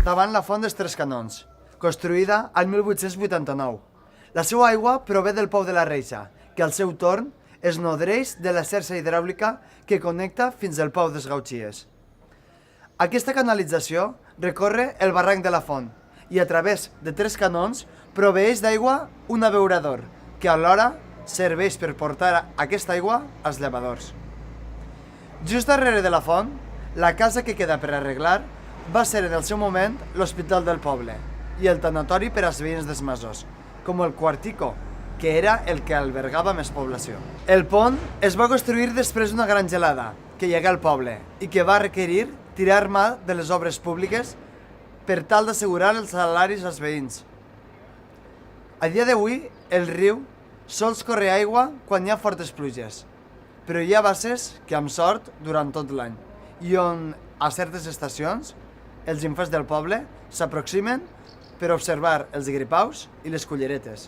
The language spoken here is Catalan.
Davant la font dels Tres Canons, construïda al 1889. La seva aigua prové del Pou de la Reixa, que al seu torn es nodreix de la xarxa hidràulica que connecta fins al Pou dels Gauxies. Aquesta canalització recorre el barranc de la font i a través de Tres Canons proveeix d'aigua un abeurador, que alhora serveix per portar aquesta aigua als llavadors. Just darrere de la font, la casa que queda per arreglar va ser en el seu moment l'hospital del poble i el tanatori per als veïns dels masos, com el Quartico, que era el que albergava més població. El pont es va construir després d'una gran gelada que hi hagué al poble i que va requerir tirar mà de les obres públiques per tal d'assegurar els salaris als veïns. A dia d'avui, el riu sols corre aigua quan hi ha fortes pluges, però hi ha basses que amb sort durant tot l'any i on, a certes estacions, els infants del poble s'aproximen per observar els gripaus i les culleretes.